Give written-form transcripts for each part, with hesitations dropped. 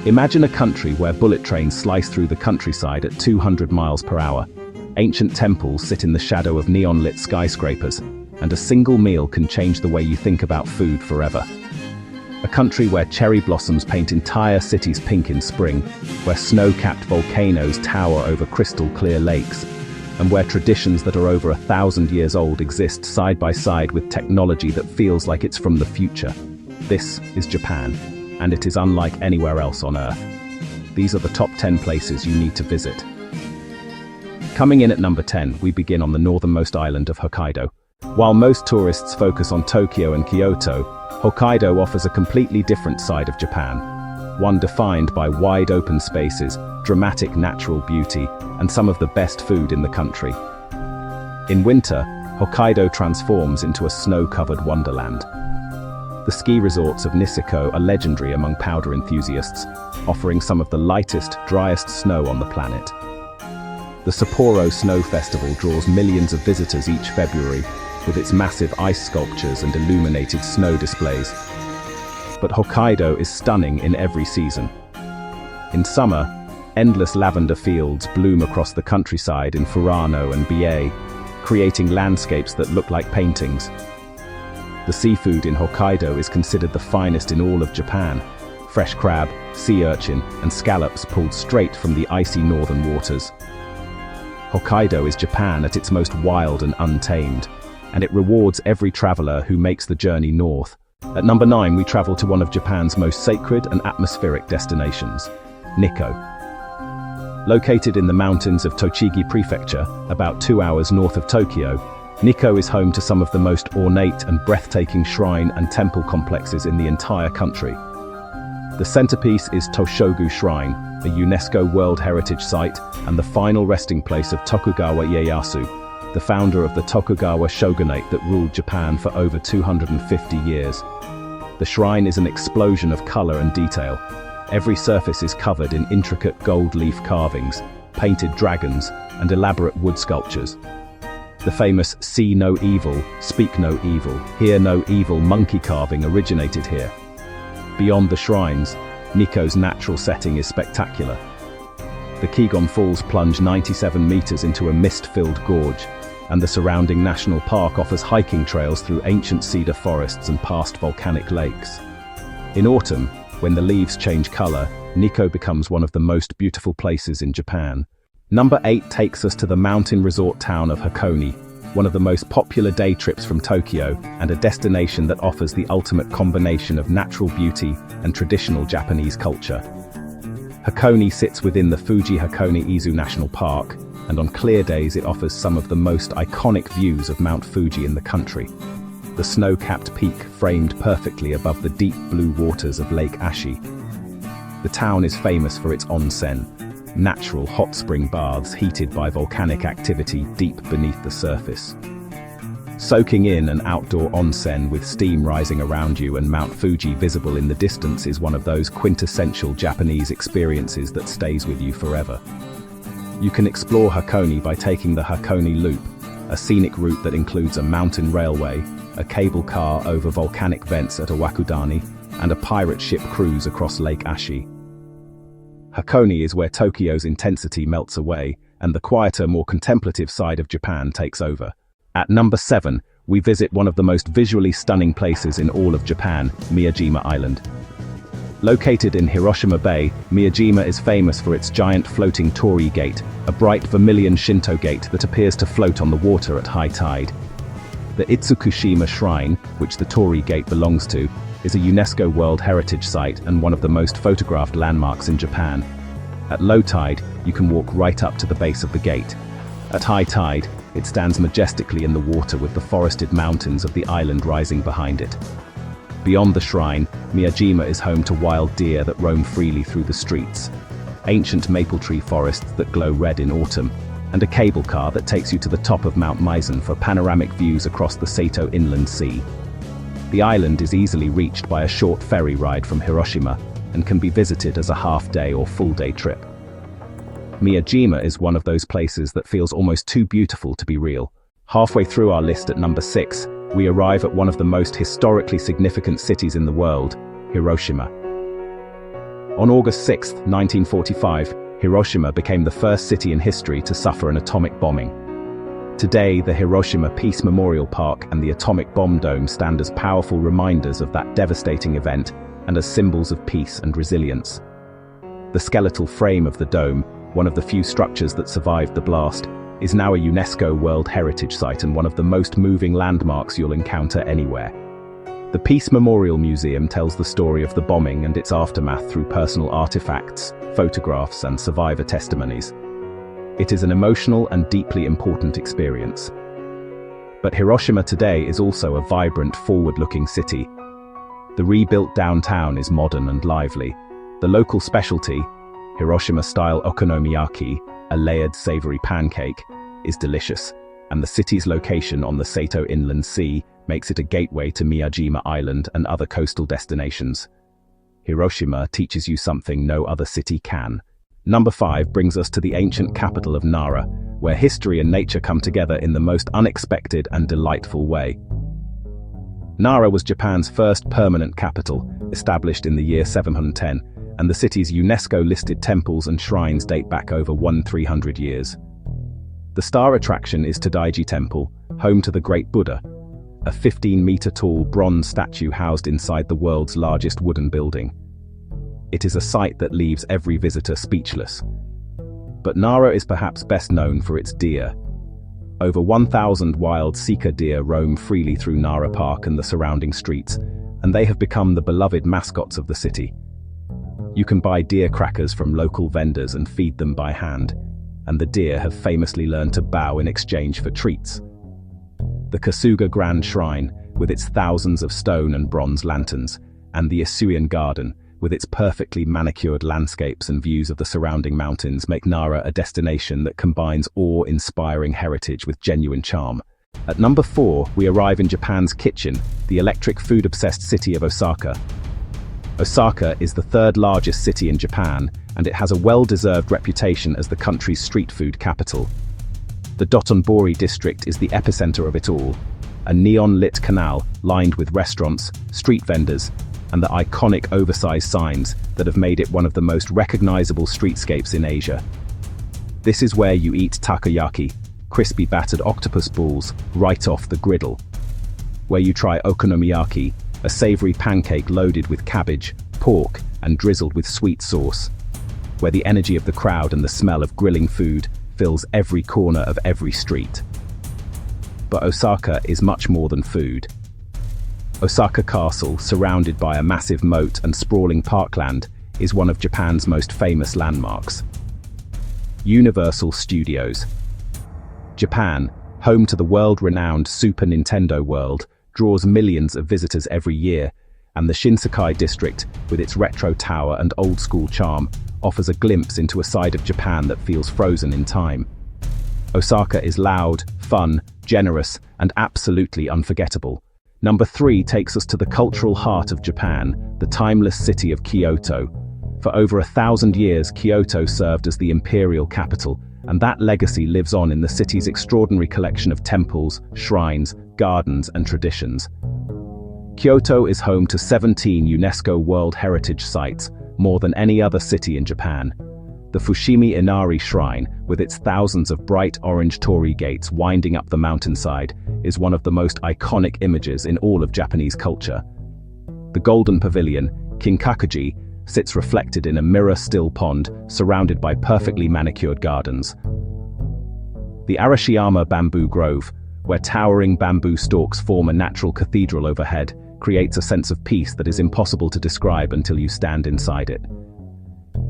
Imagine a country where bullet trains slice through the countryside at 200 miles per hour. Ancient temples sit in the shadow of neon-lit skyscrapers, and a single meal can change the way you think about food forever. A country where cherry blossoms paint entire cities pink in spring, where snow-capped volcanoes tower over crystal-clear lakes, and where traditions that are over 1,000 years old exist side by side with technology that feels like it's from the future. This is Japan, and it is unlike anywhere else on Earth. These are the top 10 places you need to visit. Coming in at number 10, we begin on the northernmost island of Hokkaido. While most tourists focus on Tokyo and Kyoto, Hokkaido offers a completely different side of Japan, one defined by wide open spaces, dramatic natural beauty, and some of the best food in the country. In winter, Hokkaido transforms into a snow-covered wonderland. The ski resorts of Nikko are legendary among powder enthusiasts, offering some of the lightest, driest snow on the planet. The Sapporo Snow Festival draws millions of visitors each February, with its massive ice sculptures and illuminated snow displays. But Hokkaido is stunning in every season. In summer, endless lavender fields bloom across the countryside in Furano and Biei, creating landscapes that look like paintings. The seafood in Hokkaido is considered the finest in all of Japan. Fresh crab, sea urchin, and scallops pulled straight from the icy northern waters. Hokkaido is Japan at its most wild and untamed, and it rewards every traveler who makes the journey north. At number 9, we travel to one of Japan's most sacred and atmospheric destinations, Nikko. Located in the mountains of Tochigi Prefecture, about 2 hours north of Tokyo, Nikko is home to some of the most ornate and breathtaking shrine and temple complexes in the entire country. The centerpiece is Toshogu Shrine, a UNESCO World Heritage Site and the final resting place of Tokugawa Ieyasu, the founder of the Tokugawa shogunate that ruled Japan for over 250 years. The shrine is an explosion of color and detail. Every surface is covered in intricate gold leaf carvings, painted dragons, and elaborate wood sculptures. The famous "See no evil, speak no evil, hear no evil" monkey carving originated here. Beyond the shrines, Nikko's natural setting is spectacular. The Kigon Falls plunge 97 meters into a mist-filled gorge, and the surrounding national park offers hiking trails through ancient cedar forests and past volcanic lakes. In autumn, when the leaves change color, Nikko becomes one of the most beautiful places in Japan. Number 8 takes us to the mountain resort town of Hakone, one of the most popular day trips from Tokyo and a destination that offers the ultimate combination of natural beauty and traditional Japanese culture. Hakone sits within the Fuji Hakone-Izu National Park, and on clear days it offers some of the most iconic views of Mount Fuji in the country. The snow-capped peak framed perfectly above the deep blue waters of Lake Ashi. The town is famous for its onsen, natural hot spring baths heated by volcanic activity deep beneath the surface. Soaking in an outdoor onsen with steam rising around you and Mount Fuji visible in the distance is one of those quintessential Japanese experiences that stays with you forever. You can explore Hakone by taking the Hakone Loop, a scenic route that includes a mountain railway, a cable car over volcanic vents at Iwakudani, and a pirate ship cruise across Lake Ashi. Hakone is where Tokyo's intensity melts away, and the quieter, more contemplative side of Japan takes over. At number 7, we visit one of the most visually stunning places in all of Japan, Miyajima Island. Located in Hiroshima Bay, Miyajima is famous for its giant floating torii gate, a bright vermilion Shinto gate that appears to float on the water at high tide. The Itsukushima Shrine, which the torii gate belongs to, is a UNESCO World Heritage Site and one of the most photographed landmarks in Japan. At low tide, you can walk right up to the base of the gate. At high tide, it stands majestically in the water with the forested mountains of the island rising behind it. Beyond the shrine, Miyajima is home to wild deer that roam freely through the streets, ancient maple tree forests that glow red in autumn, and a cable car that takes you to the top of Mount Mizan for panoramic views across the Sato Inland Sea. The island is easily reached by a short ferry ride from Hiroshima and can be visited as a half-day or full-day trip. Miyajima is one of those places that feels almost too beautiful to be real. Halfway through our list at number 6, we arrive at one of the most historically significant cities in the world, Hiroshima. On August 6, 1945, Hiroshima became the first city in history to suffer an atomic bombing. Today, the Hiroshima Peace Memorial Park and the atomic bomb dome stand as powerful reminders of that devastating event and as symbols of peace and resilience. The skeletal frame of the dome, one of the few structures that survived the blast, is now a UNESCO World Heritage Site and one of the most moving landmarks you'll encounter anywhere. The Peace Memorial Museum tells the story of the bombing and its aftermath through personal artifacts, photographs, and survivor testimonies. It is an emotional and deeply important experience. But Hiroshima today is also a vibrant, forward-looking city. The rebuilt downtown is modern and lively. The local specialty, Hiroshima-style okonomiyaki, a layered savory pancake, is delicious, and the city's location on the Sato Inland Sea makes it a gateway to Miyajima Island and other coastal destinations. Hiroshima teaches you something no other city can. Number 5 brings us to the ancient capital of Nara, where history and nature come together in the most unexpected and delightful way. Nara was Japan's first permanent capital, established in the year 710, and the city's UNESCO-listed temples and shrines date back over 300 years. The star attraction is Tadaiji Temple, home to the Great Buddha, a 15-meter-tall bronze statue housed inside the world's largest wooden building. It is a sight that leaves every visitor speechless. But Nara is perhaps best known for its deer. Over 1,000 wild sika deer roam freely through Nara Park and the surrounding streets, and they have become the beloved mascots of the city. You can buy deer crackers from local vendors and feed them by hand, and the deer have famously learned to bow in exchange for treats. The Kasuga Grand Shrine, with its thousands of stone and bronze lanterns, and the Isuian Garden, with its perfectly manicured landscapes and views of the surrounding mountains, make Nara a destination that combines awe-inspiring heritage with genuine charm. At number 4, we arrive in Japan's kitchen, the electric food-obsessed city of Osaka. Osaka is the third largest city in Japan, and it has a well-deserved reputation as the country's street food capital. The Dotonbori district is the epicenter of it all, a neon-lit canal lined with restaurants, street vendors, and the iconic oversized signs that have made it one of the most recognizable streetscapes in Asia. This is where you eat takoyaki, crispy battered octopus balls, right off the griddle. Where you try okonomiyaki, a savory pancake loaded with cabbage, pork, and drizzled with sweet sauce. Where the energy of the crowd and the smell of grilling food fills every corner of every street. But Osaka is much more than food. Osaka Castle, surrounded by a massive moat and sprawling parkland, is one of Japan's most famous landmarks. Universal Studios. Japan, home to the world-renowned Super Nintendo World, draws millions of visitors every year, and the Shinsekai district, with its retro tower and old-school charm, offers a glimpse into a side of Japan that feels frozen in time. Osaka is loud, fun, generous, and absolutely unforgettable. Number 3 takes us to the cultural heart of Japan, the timeless city of Kyoto. For over 1,000 years, Kyoto served as the imperial capital, and that legacy lives on in the city's extraordinary collection of temples, shrines, gardens, and traditions. Kyoto is home to 17 UNESCO World Heritage Sites, more than any other city in Japan. The Fushimi Inari Shrine, with its thousands of bright orange torii gates winding up the mountainside, is one of the most iconic images in all of Japanese culture. The Golden Pavilion, Kinkakuji, sits reflected in a mirror-still pond surrounded by perfectly manicured gardens. The Arashiyama Bamboo Grove, where towering bamboo stalks form a natural cathedral overhead, creates a sense of peace that is impossible to describe until you stand inside it.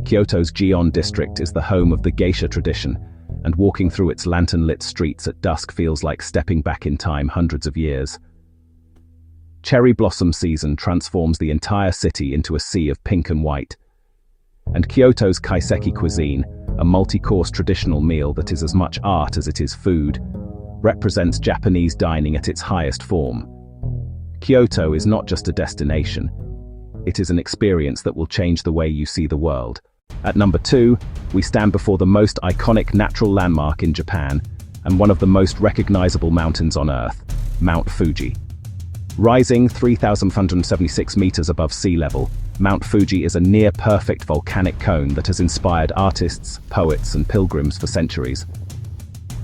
Kyoto's Gion district is the home of the geisha tradition, and walking through its lantern-lit streets at dusk feels like stepping back in time hundreds of years. Cherry blossom season transforms the entire city into a sea of pink and white. And Kyoto's kaiseki cuisine, a multi-course traditional meal that is as much art as it is food, represents Japanese dining at its highest form. Kyoto is not just a destination. It is an experience that will change the way you see the world. At number 2, we stand before the most iconic natural landmark in Japan, and one of the most recognizable mountains on Earth, Mount Fuji. Rising 3,576 meters above sea level, Mount Fuji is a near-perfect volcanic cone that has inspired artists, poets, and pilgrims for centuries.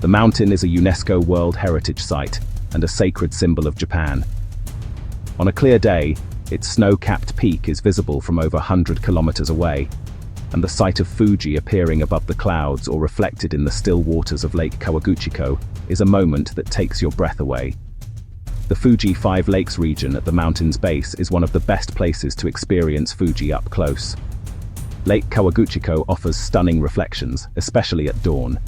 The mountain is a UNESCO World Heritage Site and a sacred symbol of Japan. On a clear day, its snow-capped peak is visible from over 100 kilometers away, and the sight of Fuji appearing above the clouds or reflected in the still waters of Lake Kawaguchiko is a moment that takes your breath away. The Fuji Five Lakes region at the mountain's base is one of the best places to experience Fuji up close. Lake Kawaguchiko offers stunning reflections, especially at dawn.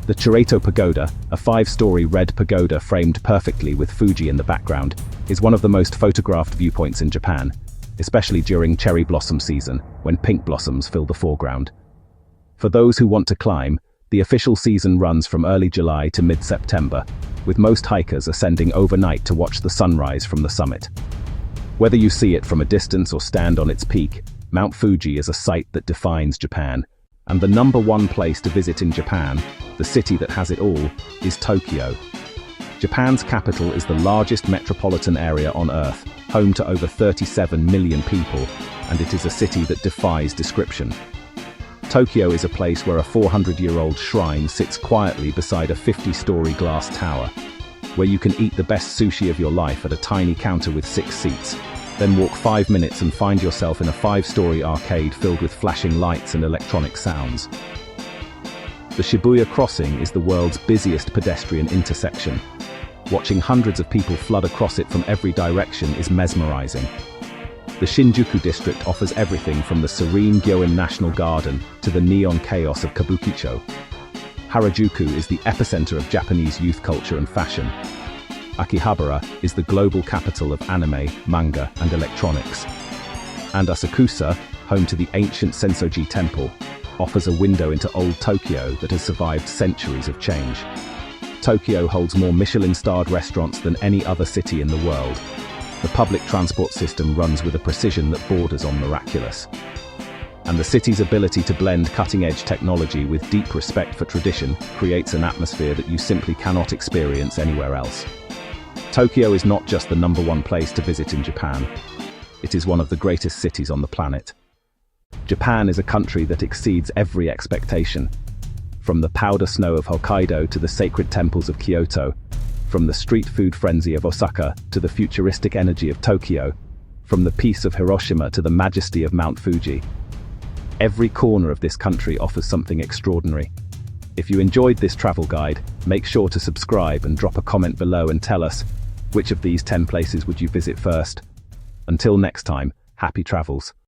The Chirato Pagoda, a 5-story red pagoda framed perfectly with Fuji in the background, is one of the most photographed viewpoints in Japan, especially during cherry blossom season, when pink blossoms fill the foreground. For those who want to climb, the official season runs from early July to mid-September, with most hikers ascending overnight to watch the sunrise from the summit. Whether you see it from a distance or stand on its peak, Mount Fuji is a sight that defines Japan. And the #1 place to visit in Japan, the city that has it all, is Tokyo. Japan's capital is the largest metropolitan area on Earth, home to over 37 million people, and it is a city that defies description. Tokyo is a place where a 400-year-old shrine sits quietly beside a 50-story glass tower, where you can eat the best sushi of your life at a tiny counter with 6 seats, then walk 5 minutes and find yourself in a 5-story arcade filled with flashing lights and electronic sounds. The Shibuya crossing is the world's busiest pedestrian intersection. Watching hundreds of people flood across it from every direction is mesmerizing. The Shinjuku district offers everything from the serene Gyoen National Garden to the neon chaos of Kabukicho. Harajuku is the epicenter of Japanese youth culture and fashion. Akihabara is the global capital of anime, manga, and electronics. And Asakusa, home to the ancient Sensoji Temple, offers a window into old Tokyo that has survived centuries of change. Tokyo holds more Michelin-starred restaurants than any other city in the world. The public transport system runs with a precision that borders on miraculous. And the city's ability to blend cutting-edge technology with deep respect for tradition creates an atmosphere that you simply cannot experience anywhere else. Tokyo is not just the #1 place to visit in Japan. It is one of the greatest cities on the planet. Japan is a country that exceeds every expectation. From the powder snow of Hokkaido to the sacred temples of Kyoto, from the street food frenzy of Osaka to the futuristic energy of Tokyo, from the peace of Hiroshima to the majesty of Mount Fuji. Every corner of this country offers something extraordinary. If you enjoyed this travel guide, make sure to subscribe and drop a comment below and tell us, which of these 10 places would you visit first? Until next time, happy travels.